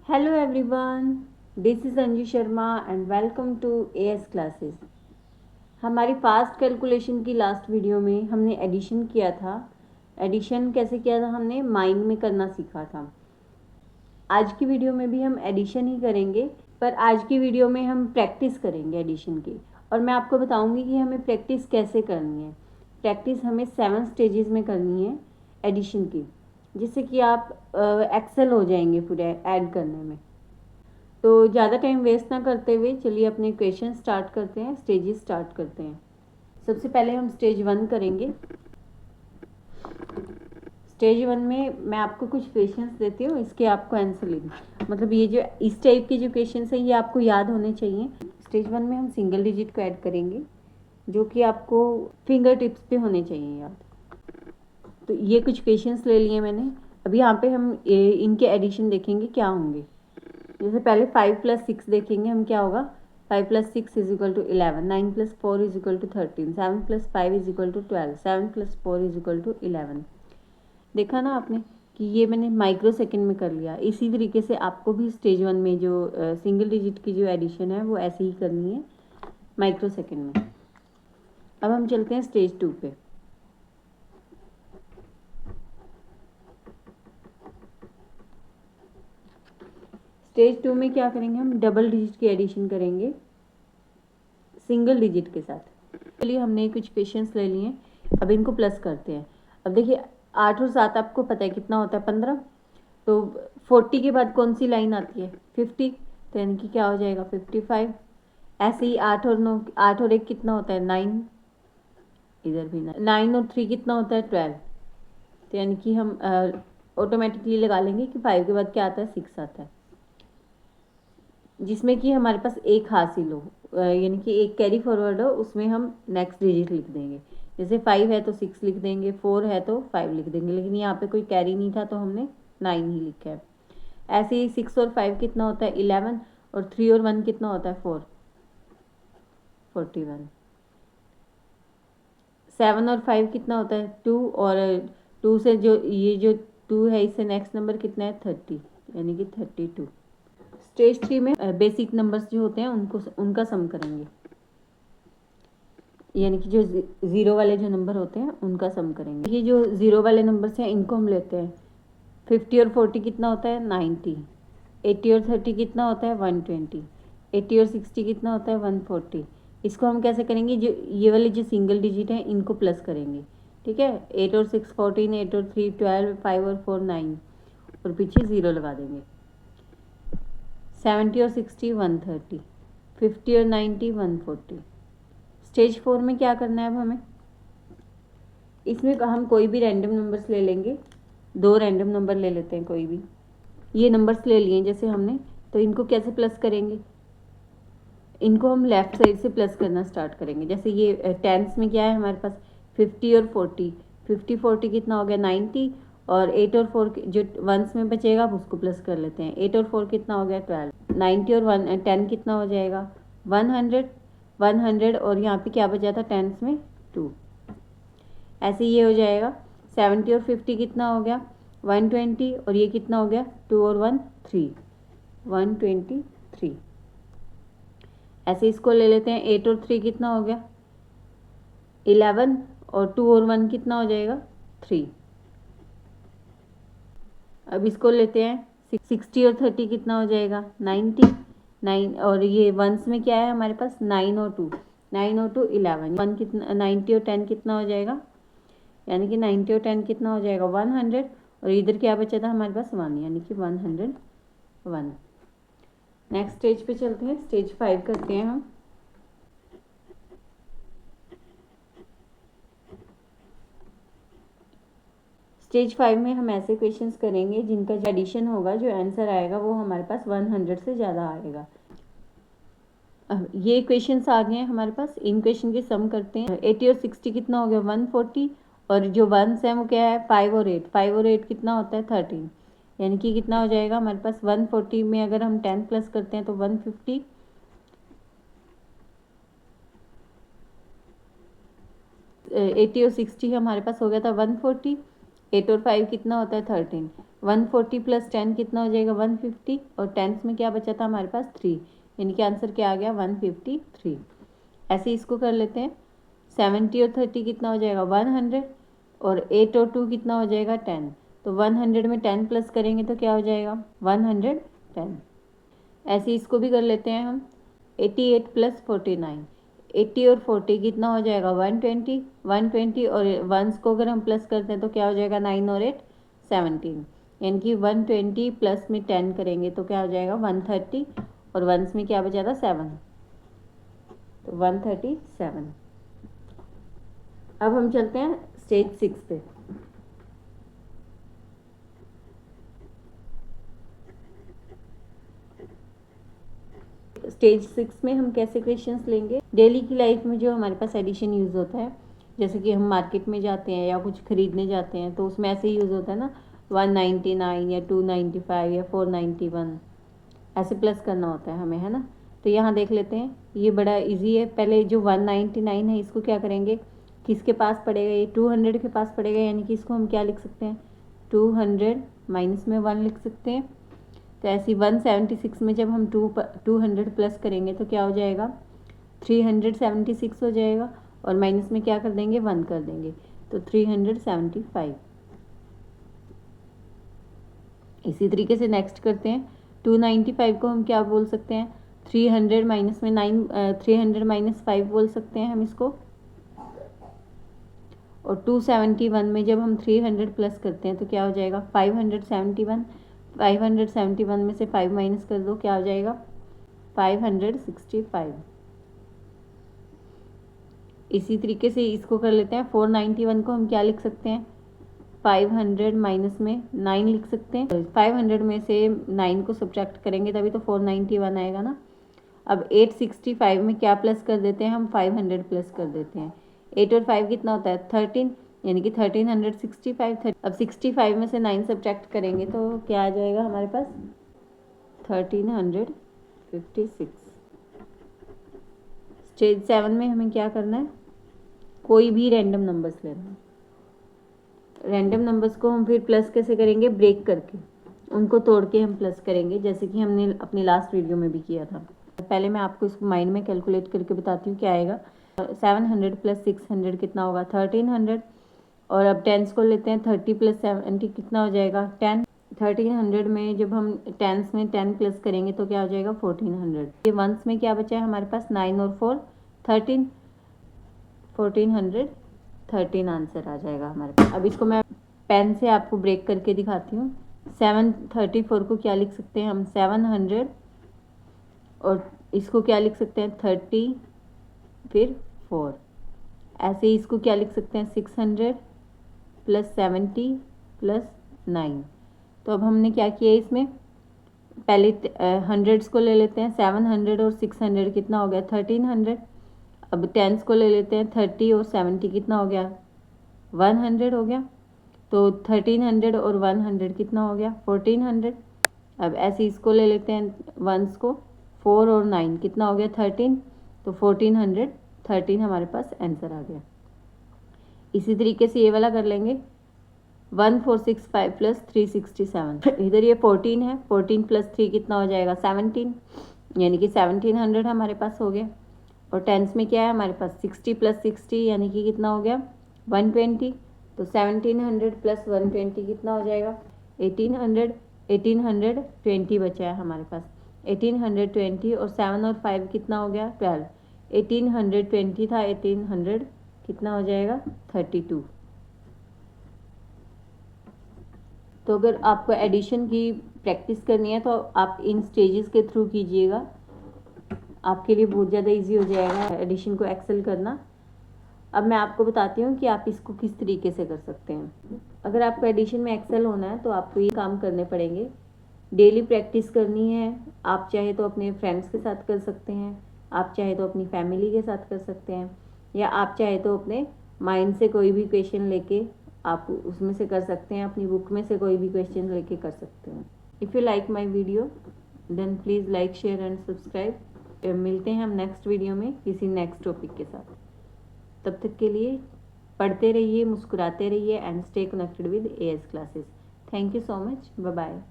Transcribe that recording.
Hello everyone, this is Anju Sharma and welcome to AS classes। हमारी fast calculation की last video में हमने addition किया था। एडिशन कैसे किया था हमने माइंड में करना सीखा था। आज की वीडियो में भी हम एडिशन ही करेंगे, पर आज की वीडियो में हम प्रैक्टिस करेंगे एडिशन की। और मैं आपको बताऊंगी कि हमें प्रैक्टिस कैसे करनी है। प्रैक्टिस हमें 7 स्टेजेस में करनी है एडिशन की, जिससे कि आप एक्सेल हो जाएंगे पूरे ऐड करने में। तो ज़्यादा टाइम वेस्ट ना करते हुए चलिए अपने क्वेश्चन स्टार्ट करते हैं, स्टेजेस स्टार्ट करते हैं। सबसे पहले हम स्टेज 1 करेंगे। स्टेज 1 में मैं आपको कुछ क्वेश्चंस देती हूँ, इसके आपको आंसर लिखना, मतलब ये जो इस टाइप के जो क्वेश्चंस हैं ये आपको याद होने चाहिए। स्टेज 1 में हम सिंगल डिजिट को ऐड करेंगे, जो कि आपको फिंगर टिप्स पे होने चाहिए याद। तो ये कुछ क्वेश्चंस ले लिए मैंने। अभी यहाँ पे हम इनके एडिशन देखेंगे क्या होंगे। जैसे पहले 5 + 6 देखेंगे हम, क्या होगा। 5 + 6 = 11, 9 + 4 = 13, 7 + 5 = 12, 7 + 4 = 11। देखा ना आपने कि ये मैंने माइक्रो सेकंड में कर लिया। इसी तरीके से आपको भी स्टेज 1 में जो सिंगल डिजिट की जो एडिशन है वो ऐसे ही करनी है माइक्रो सेकंड में। अब हम चलते हैं स्टेज 2 पे। स्टेज 2 में क्या करेंगे हम, डबल डिजिट की एडिशन करेंगे सिंगल डिजिट के साथ। चलिए हमने कुछ क्वेश्चंस ले लिए, अब इनको प्लस करते हैं। अब देखिए 8 और 7 आपको पता है कितना होता है, 15। तो 40 के बाद कौन सी लाइन आती है, 50। तो यानी कि क्या हो जाएगा 55। ऐसे ही 8 और 9, 8 और 1 कितना होता है 9, इधर भी 9 और 3 कितना होता है 12। तो यानी कि हम ऑटोमेटिकली लगा लेंगे कि 5 के बाद क्या आता है 6 आता है, जिसमें कि हमारे पास एक हासिल हो, यानी कि एक कैरी फॉरवर्ड हो, उसमें हम नेक्स्ट डिजिट लिख देंगे। जैसे 5 है तो 6 लिख देंगे, 4 है तो 5 लिख देंगे, लेकिन यहाँ पे कोई कैरी नहीं था तो हमने 9 ही लिखा है। ऐसे ही 6 और 5 कितना होता है 11, और 3 और 1 कितना होता है 4, 41। 7 और 5 कितना होता है 2, और 2 से जो ये जो 2 है इससे नेक्स्ट नंबर कितना है 30, यानी कि 32। स्टेज 3 में बेसिक नंबर्स जो होते हैं उनका सम करेंगे, यानी कि जो ज़ीरो वाले जो नंबर होते हैं उनका सम करेंगे। ये जो ज़ीरो वाले नंबर्स हैं इनको हम लेते हैं। 50 और 40 कितना होता है 90, 80 और 30 कितना होता है 120, 80 और 60 कितना होता है 140। इसको हम कैसे करेंगे, जो ये वाले जो सिंगल डिजिट हैं इनको प्लस करेंगे, ठीक है। 8 और 6 14, 8 और 3 12, 5 और 4 9, और पीछे ज़ीरो लगा देंगे। 70 और 60 130, 50 और 90 140। स्टेज 4 में क्या करना है अब हमें, इसमें हम कोई भी रैंडम नंबर्स ले लेंगे। 2 रैंडम नंबर ले लेते हैं कोई भी। ये नंबर्स ले लिए जैसे हमने, तो इनको कैसे प्लस करेंगे, इनको हम लेफ्ट साइड से प्लस करना स्टार्ट करेंगे। जैसे ये टेंस में क्या है हमारे पास 50 और 40, 50 40 कितना हो गया 90, और 8 और 4 जो वंस में बचेगा अब उसको प्लस कर लेते हैं। 8 और 4 कितना हो गया 12, 90 और 10 कितना हो जाएगा 100, 100, और यहाँ पे क्या बचा था टेंस में 2। ऐसे ये हो जाएगा। 70 और 50 कितना हो गया 120, और ये कितना हो गया 2 और 1 3, 123। ऐसे इसको ले लेते हैं। 8 और 3 कितना हो गया 11, और 2 और 1 कितना हो जाएगा 3। अब इसको लेते हैं 60 और 30 कितना हो जाएगा 90, 9, और ये वंस में क्या है हमारे पास 9 और 2, 9 और 2 11, 1 कितना 90 और 10 कितना हो जाएगा, यानी कि 90 और 10 कितना हो जाएगा 100, और इधर क्या बचा था हमारे पास 1, यानी कि 101। नेक्स्ट स्टेज पे चलते हैं, स्टेज 5 करते हैं हम। स्टेज 5 में हम ऐसे क्वेश्चंस करेंगे जिनका जो एडिशन होगा, जो आंसर आएगा वो हमारे पास 100 से ज़्यादा आएगा। अब ये क्वेश्चंस आ गए हैं हमारे पास, इन क्वेश्चन के सम करते हैं। 80 और 60 कितना हो गया 140, और जो वंस है वो क्या है 5 और 8, 5 और 8 कितना होता है 13, यानी कि कितना हो जाएगा हमारे पास 140 में अगर हम 10 प्लस करते हैं तो 150, 80 और 60 हमारे पास हो गया था 140, 8 और 5 कितना होता है 13। 140 प्लस 10 कितना हो जाएगा 150, और टेंस में क्या बचा था हमारे पास 3, यानी कि आंसर क्या आ गया 153। ऐसे इसको कर लेते हैं। 70 और 30 कितना हो जाएगा 100, और 8 और 2 कितना हो जाएगा 10। तो 100 में 10 प्लस करेंगे तो क्या हो जाएगा 110। ऐसे इसको भी कर लेते हैं हम। 88 प्लस 49, 80 और 40 कितना हो जाएगा 120, 120 और वंस को अगर हम प्लस करते हैं तो क्या हो जाएगा 9 और 8 17, यानी कि 120 प्लस में 10 करेंगे तो क्या हो जाएगा 130, और वंस में क्या बचा था 7, तो 137। अब हम चलते हैं स्टेज 6 पे। स्टेज 6 में हम कैसे क्वेश्चंस लेंगे, डेली की लाइफ में जो हमारे पास एडिशन यूज़ होता है, जैसे कि हम मार्केट में जाते हैं या कुछ खरीदने जाते हैं तो उसमें ऐसे यूज़ होता है ना 199 या 295 या 491, ऐसे प्लस करना होता है हमें, है ना। तो यहाँ देख लेते हैं, ये बड़ा इजी है। पहले जो 199 है इसको क्या करेंगे, किसके पास पड़ेगा, ये 200 के पास पड़ेगा, यानी कि इसको हम क्या लिख सकते हैं 200 माइनस में 1 लिख सकते हैं। तो ऐसी 176 में जब हम 200 प्लस करेंगे तो क्या हो जाएगा 376 हो जाएगा, और माइनस में क्या कर देंगे 1 कर देंगे, तो 375। इसी तरीके से नेक्स्ट करते हैं। 295 को हम क्या बोल सकते हैं 300 माइनस में 300 माइनस 5 बोल सकते हैं हम इसको। और 271 में जब हम 300 प्लस करते हैं तो क्या हो जाएगा 571, 571 में से 5 माइनस कर दो, क्या हो जाएगा 565। इसी तरीके से इसको कर लेते हैं। 491 को हम क्या लिख सकते हैं 500 माइनस में 9 लिख सकते हैं। 500 में से 9 को सब्ट्रैक्ट करेंगे तभी तो 491 आएगा ना। अब 865 में क्या प्लस कर देते हैं हम 500 प्लस कर देते हैं। 8 और 5 कितना होता है 13, यानी कि 1365। अब 65 में से 9 सब्ट्रैक्ट करेंगे तो क्या आ जाएगा हमारे पास 1356। स्टेज 7 में हमें क्या करना है, कोई भी रैंडम नंबर्स लेना है। रैंडम नंबर्स को हम फिर प्लस कैसे करेंगे, ब्रेक करके, उनको तोड़ के हम प्लस करेंगे, जैसे कि हमने अपनी लास्ट वीडियो में भी किया था। पहले मैं आपको इसको माइंड में कैलकुलेट करके बताती हूँ क्या आएगा। 700 प्लस 600 कितना होगा 1300, और अब टेंस को लेते हैं। 30 प्लस 70 कितना हो जाएगा 10। 1300 में जब हम टेंस में 10 प्लस करेंगे तो क्या हो जाएगा 1400। ये वंस में क्या बचा है हमारे पास 9 और 4 13, 1413 आंसर आ जाएगा हमारे पास। अब इसको मैं पेन से आपको ब्रेक करके दिखाती हूँ। 734 को क्या लिख सकते हैं हम 700, और इसको क्या लिख सकते हैं 30 फिर 4। ऐसे ही इसको क्या लिख सकते हैं 600 प्लस 70 प्लस 9। तो अब हमने क्या किया इसमें, पहले हंड्रेड्स को ले लेते हैं। 700 और 600 कितना हो गया 1300। अब टेंस को ले लेते हैं। 30 और 70 कितना हो गया 100 हो गया। तो 1300 और 100 कितना हो गया 1400। अब ऐसे इसको ले लेते हैं वंस को। 4 और 9 कितना हो गया 13, तो 1413 हमारे पास आंसर आ गया। इसी तरीके से ये वाला कर लेंगे। 1465 प्लस 367, इधर ये 14 है। 14 प्लस 3 कितना हो जाएगा 17, यानी कि 1700 हमारे पास हो गया। और टेंस में क्या है हमारे पास 60 प्लस 60 यानी कि कितना हो गया 120। तो 1700 प्लस 120 कितना हो जाएगा 1800। 1820 बचा है हमारे पास 1820, और 7 और 5 कितना हो गया 12। 1820 था 1800 कितना हो जाएगा 32। तो अगर आपको एडिशन की प्रैक्टिस करनी है तो आप इन स्टेजेस के थ्रू कीजिएगा, आपके लिए बहुत ज़्यादा इजी हो जाएगा एडिशन को एक्सेल करना। अब मैं आपको बताती हूँ कि आप इसको किस तरीके से कर सकते हैं। अगर आपको एडिशन में एक्सेल होना है तो आपको ये काम करने पड़ेंगे। डेली प्रैक्टिस करनी है। आप चाहे तो अपने फ्रेंड्स के साथ कर सकते हैं, आप चाहे तो अपनी फैमिली के साथ कर सकते हैं, या आप चाहे तो अपने माइंड से कोई भी क्वेश्चन लेके आप उसमें से कर सकते हैं, अपनी बुक में से कोई भी क्वेश्चन लेके कर सकते हैं। If you like my video then please like share and subscribe. मिलते हैं हम नेक्स्ट वीडियो में किसी नेक्स्ट टॉपिक के साथ। तब तक के लिए पढ़ते रहिए, मुस्कुराते रहिए and stay connected with AS classes. Thank you so much, bye bye.